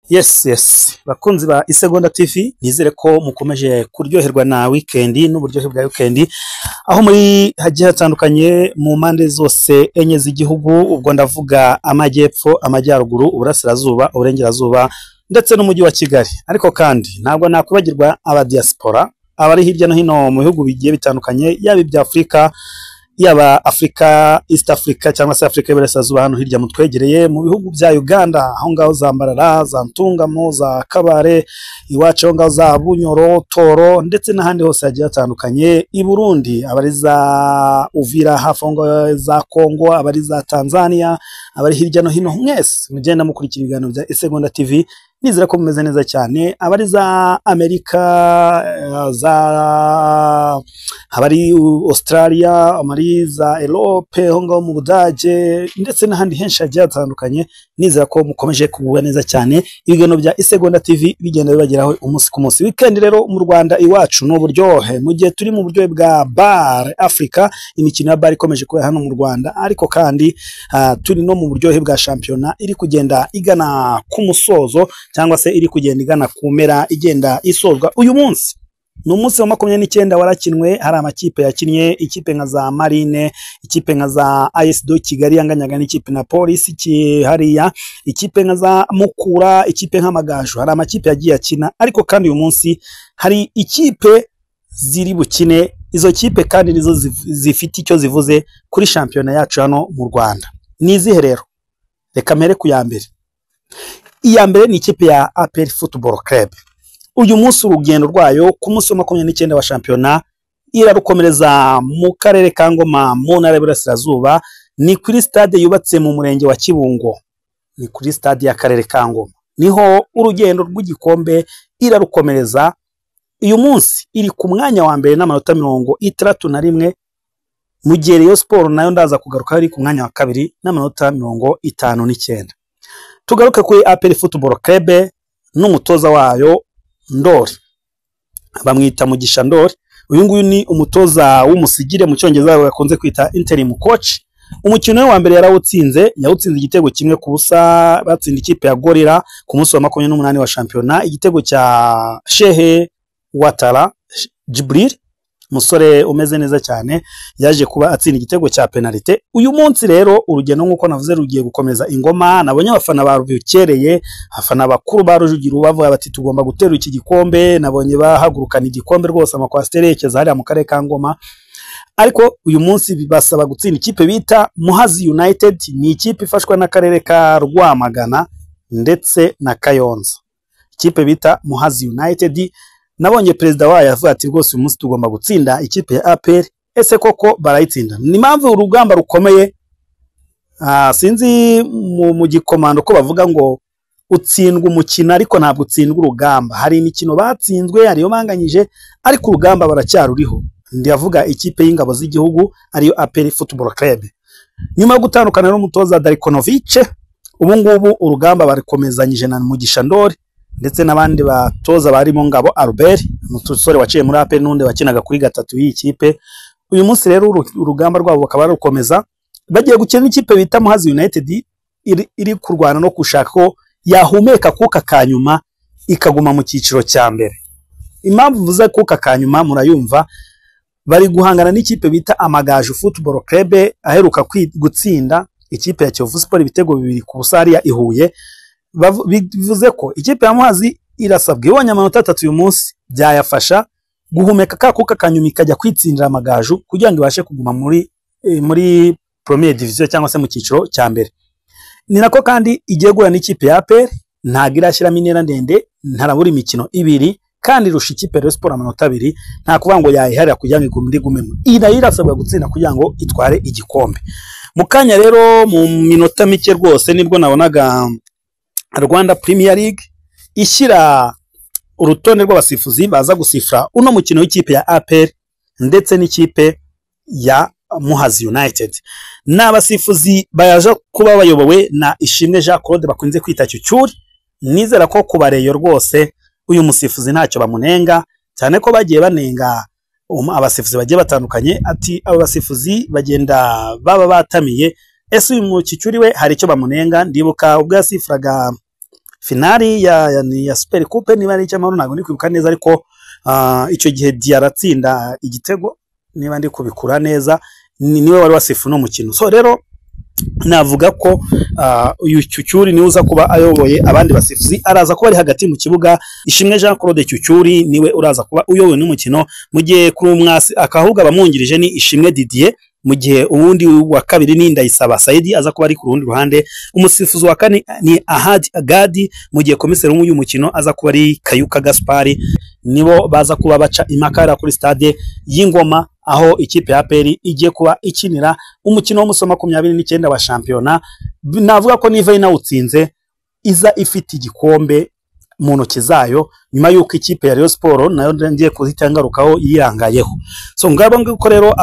Yes. Bakunzi ba Isegonda TV, nizere ko mukomeje kuryoherwa na weekend n'uburyohe bwa weekend, aho muri hagiye hatandukanye mu mande zose enye z'igihugu, ubwo ndavuga amajyepfo, amajyaruguru, uburasirazuba, uburengerazuba ndetse n'umujyi wa Kigali. Ariko kandi ntabwo nakwibagirwa aba diaspora, abari hirya no hino mu bihugu bigiye bitandukanye, yaba ibya Afrika, yaba Afrika, East Africa cyangwa se Afrika y'Iburasirazuba, hano hirya mutwegereye mu bihugu bya Uganda, aho ngaho za Mbarara, za Ntungamo, za Kabare, iwacu aho ngaho za Bunyoro, Toro ndetse n'ahandi hose hagiye hatandukanye, i Burundi, abari za Uvira hafi aho ngaho za Kongo, abari za Tanzania, abari hirya no hino mwese mugenda mukurikira ibiganiro bya Isegonda TV, nizera ko mumeze neza cyane. Abari za Amerika, abari Australia, abari za Europe, aho ngaho mu Budage ndetse n'ahandi henshi hagiye hatandukanye, nizera ko mukomeje kugubwa neza cyane. Ibiganiro bya Isegonda TV bigenda bibageraho umunsi ku munsi. Weekend rero mu Rwanda iwacu no buryohe, mu gihe turi mu buryohe bwa Bar Africa, imikino ya bar ikomeje kuba hano mu Rwanda, ariko kandi turi no mu buryohe bwa shampiyona iri kugenda igana ku musozo, cyangwa se iri kugenda igana kumera igenda isozwa. Uyu munsi ni umunsi wa 29 warakinwe, hari amakipe yakinnye, ikipe nka za Marine, ikipe nka za AS do Kigali yanganyaga n'ikipe na Police hariya, ikipe nka za Mukura, ikipe nka Magaju, hari amakipe yagiye akina. Ariko kandi uyu munsi hari ikipe ziri bukine, izo kipe kandi nizo zifite icyo zivuze kuri shampiyona yacu hano mu Rwanda. Nizihe rero? Reka mpere ku ya mbere. Iya mbere ni ikipe ya APR Football Club. Uyu munsi urugendo rwayo ku munsi wa 29 wa shampiyona irarukomereza mu karere ka Ngoma mu ntara y'Iburasirazuba, ni kuri stade yubatse mu murenge wa Kibungo, ni kuri stade y'akarere ka Ngoma, niho urugendo rw'igikombe irarukomereza. Uyu munsi iri ku mwanya wa mbere n'amanota 61, mu gihe Rayon Sport nayo ndaza kugaruka iri ku mwanya wa kabiri n'amanota 59. Tugaruke kuri APR Football Club n'umutoza wayo Ndori, bamwita Mugisha Ndori. Uyu nguyu ni umutoza w'umusigire, mu cyongereza bakunze kwita interim coach. Umukino wa mbere yarawutsinze, yawutsinze igitego kimwe ku busa, batsinda ikipe ya Gorilla ku munsi wa 28 wa shampiyona, igitego cya Shehe Watara Jibril, musore umeze neza cyane, yaje kuba atsinda igitego cya penalty. Uyu munsi rero urugendo nkuko navuze rugiye gukomeza ingoma. Nabonye abafana barubyukereye, abafana bakuru barujugira bavuga bati tugomba gutera iki gikombe. Nabonye bahagurukana igikombe rwose, amakwastere yekeza hariya mu karere ka Ngoma. Ariko uyu munsi bibasaba gutsinda ikipe bita Muhazi United, ni ikipe ifashwa n'akarere ka Rwamagana ndetse na Kayonza. Ikipe bita Muhazi United, nabonye perezida wayo avuga ati rwose uyu munsi tugomba gutsinda ikipe ya APR. Ese koko barayitsinda? Ni mpamvu urugamba rukomeye. Sinzi mu gikomando ko bavuga ngo utsindwa umukino ariko ntabwo utsindwa urugamba. Hari imikino batsinzwe, hariyo banganyije, ariko urugamba baracyaruriho. Ndiyavuga ikipe y'ingabo z'igihugu ariyo APR Football Club. Nyuma yo gutandukana n'umutoza Darikonovic, ubu ngubu urugamba barikomezanyije na Mugisha Ndori ndetse n'abandi batoza barimo Ngabo Albert, umusore waciye muri APR n'undi wakinaga kuri gatatu y'iyi kipe. Uyu munsi rero urugamba rwabo bakaba rukomeza, bagiye gukina n'ikipe bita Muhazi United iri kurwana no gushaka ko yahumeka kuka kanyuma ikaguma mu cyiciro cya mbere. Impamvu vuze kuka kanyuma murayumva, bari guhangana n'ikipe bita Amagaju Football Club aheruka gutsinda ikipe ya Kiyovu Sport ibitego 2 ku busa hariya i Huye. Bivuze ko ikipe ya Muhazi irasabwe ibonye amanota 3 uyu munsi, byayafasha guhumeka kakuka kanyuma ikajya kwitsindira Amagaju kugira ngo ibashe kuguma muri Premier Division cyangwa se mu cyiciro cya mbere. Ni nako kandi igiye gura n'ikipe ya APR, ntago irashyiramo intera ndende, ntarabura imikino 2 kandi rusha ikipe Rayon Sport amanota 2, nta kuvuga ngo yayiharira kugira ngo igumemo. Irasabwa gutsinda kugira ngo itware igikombe. Mukanya rero mu minota mike rwose nibwo nabonaga Rwanda Premier League ishyira urutonde rw'abasifuzi baza gusifura uno mukino w'ikipe ya APR ndetse n'ikipe ya Muhazi United. N'abasifuzi bayaje kuba bayobowe na Ishimwe Jean Claude bakunze kwita Cyucyuri. Nizera ko kubareyo rwose uyu musifuzi ntacyo bamunenga, cyane ko bagiye banenga abasifuzi bagiye batandukanye, ati abo basifuzi bagenda baba batamiye. Ese uyu Cyucyuri we hari icyo bamunenga? Ndibuka ubwo yasifuraga finali ya Super Coupe niba ari icyamahoro ntabwo ndi kwibuka neza, ariko icyo gihe Diarra atsinda igitego niba ndi kubikura neza, niwe wari wasifu no mukino. So rero navuga ko uyu Cyucyuri niwe uza kuba ayoboye abandi basifuzi, araza kuba ari hagati mu kibuga. Ishimwe Jean Claude Cyucyuri niwe uraza kuba uyoboye n'umukino, mu gihe kuri umwasi akahubwa abamwungirije ni Ishimwe Didier, mu gihe uwundi wa kabiri ni Ndayisaba Saidi aza kuba ari ku rundi ruhande. Umusifuzi wa kane ni Ahadi Agadi, mu gihe komiseri w'uyu mukino aza kuba ari Kayuka Gaspari. Nibo baza kuba baca imakara kuri stade y'Ingoma, aho ikipe ya APR igiye kuba ikinira umukino w'umusoma 29 wa shampiyona. Navuga ko niva inawutsinze iza ifite igikombe mu ntoki zayo, nyuma yuko ikipe ya Rayon Sport nayo ngiye kuzitangarukaho yirangayeho. So ngabo ngiko rero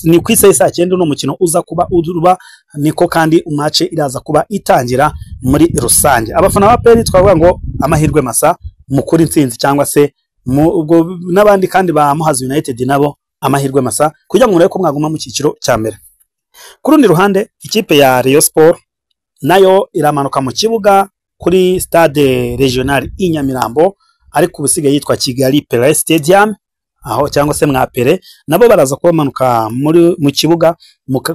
ni ku isa 9 no mukino uza kuba uduruba, niko kandi umace iraza kuba itangira muri rusange. Abafana ba APR twavuga ngo amahirwe masa mukuri intsinzi, cyangwa se ubwo n'abandi kandi ba Muhazi United nabo amahirwe masa kugira ngo mureko mwaguma mu cyiciro cya mbere. Ku rundi ruhande ikipe ya Rayon Sport nayo iramanuka mu kibuga kuri stade regional i Nyamirambo, ariko ubusigaye yitwa Kigali Pele Stadium, aho cyangwa se Mwapere. Nabo baraza kubamanuka mu kibuga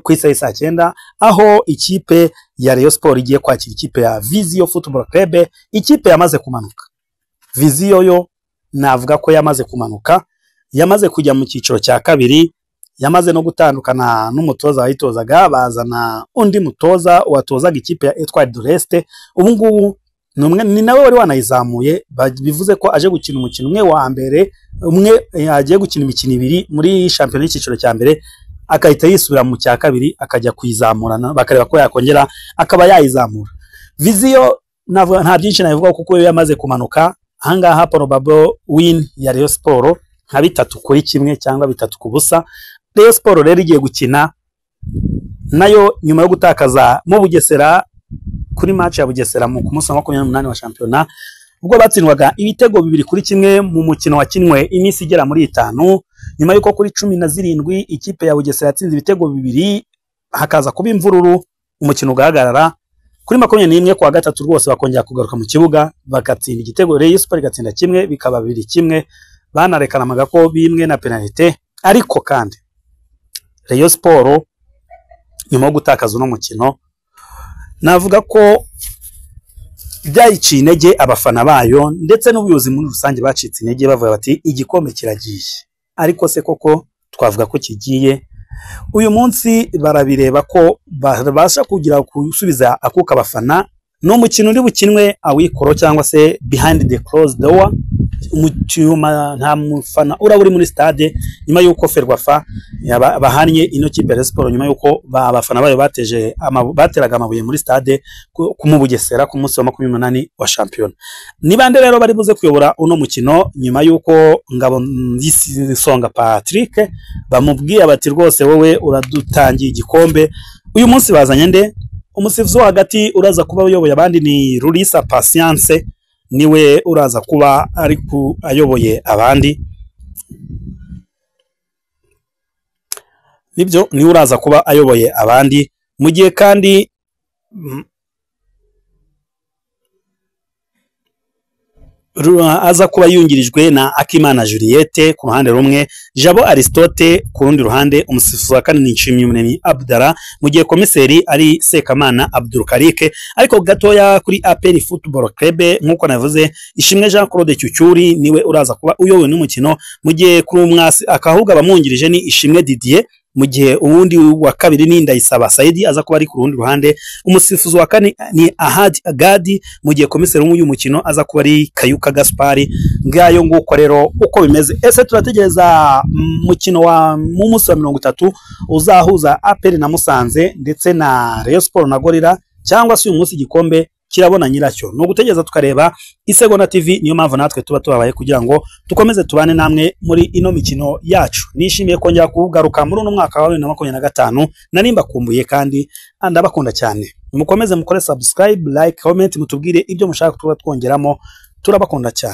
ku isa 9, aho ikipe ya Rayon Sport igiye kwakira ikipe ya Vision Football Club. Ikipe yamaze kumanuka, Vision yo navuga ko yamaze kumanuka, yamaze kujya mu cyiciro cya kabiri, yamaze no gutandukana n'umutoza wayitozaga, bazana undi mutoza watozaga ikipe ya Etoile de l'Est. Ubu ngubu ni nawe wari wanayizamuye, bivuze ko aje gukina umukino umwe wa mbere, umwe yagiye gukina imikino 2 muri shampiyona y'icyiciro cya mbere, akahita yisubira mu cya kabiri akajya kuyizamurana, bakareba ko yakongera akaba yayizamura. Vision nta byinshi nabivuga kuko yo yamaze kumanuka. Ahangaha probable win ya Rayon Sport nka 3-1 cyangwa 3-0. Rayon Sport rero igiye gukina nayo nyuma yo gutakaza mu Bugesera kuri match ya Bugesera mu munsi wa 28 wa shampiyona, ubwo batsindwaga ibitego 2-1 mu mukino wakinwe iminsi igera muri 5, nyuma yuko kuri 17 ikipe ya Bugesera yatsinze ibitego 2, hakaza kuba imvururu, umukino ugahagarara. Kuri 21 kwa gatatu rwose bakongera kugaruka mu kibuga bagatsinda igitego, Rayon Sport igatsinda 1 bikaba 2-1, banarekanamaga ko bimwe na penalty. Ariko kandi Rayon Sport nyuma yo gutakaza uno mukino navuga ko byayiciye intege abafana bayo ndetse n'ubuyobozi muri rusange bacitse intege, bavuga bati igikombe kiragiye. Ariko se koko twavuga ko kigiye? Uyu munsi barabireba ko babasha kugira kusubiza akuka abafana. No mukino uri bukinwe awikoro cyangwa se behind the closed door, umucyuma nta mufana uraburi muri stade, nyuma yuko Ferwafa bahanye ino kipe ya Sport, nyuma yuko abafana bayo bateraga amabuye muri stade ku Bugesera ku munsi wa 28 wa shampiyona. Ni bande rero bari buze kuyobora uno mukino, nyuma yuko Ngabo Songa Patrick bamubwiye bati rwose wowe uradutangiye igikombe. Uyu munsi bazanye nde? Umusifuzi wo hagati uraza kuba uyoboye abandi ni Rulisa Patience, niwe uraza kuba ari ayoboye abandi. Nibyo ni uraza kuba ayoboye abandi, mu gihe kandi aza kuba yungirijwe na Akimana Juliette ku ruhande rumwe, Jabo Aristote ku rundi ruhande. Umusifuzi wa kane ni Nshimiyumuremyi Abdara, mu gihe komiseri ari Sekamana Abdul Karike. Ariko gatoya kuri APR Football Club nkuko navuze, Ishimwe Jean Claude Cyucyuri niwe uraza kuba uyoboye n'umukino, mu gihe kuri umwasi akahubwa abamwungirije ni Ishimwe Didier, mu gihe uwundi wa kabiri ni Ndayisaba Saidi aza kuba ari ku rundi ruhande. Umusifuzi wa kane ni Ahadi Agadi, mu gihe komiseri w'uyu mukino aza kuba ari Kayuka Gaspari. Ngayo nguko rero uko bimeze. Ese turategereza mukino wa mu munsi wa 30 uzahuza APR na Musanze ndetse na Rayon Sport na Gorilla, cyangwa se uyu munsi igikombe kirabona nyiracyo? No gutegereza tukareba. Isegonda TV niyo mpamvu natwe tuba tubabaye kugira ngo dukomeze tubane namwe muri ino mikino yacu. Nishimiye kongera kugaruka muri uno mwaka wa 2025, narimba kumbuye kandi ndabakunda cyane. Mukomeze mukore subscribe, like, comment, mutubwire ibyo mushaka tuba twongeramo, turabakunda cyane.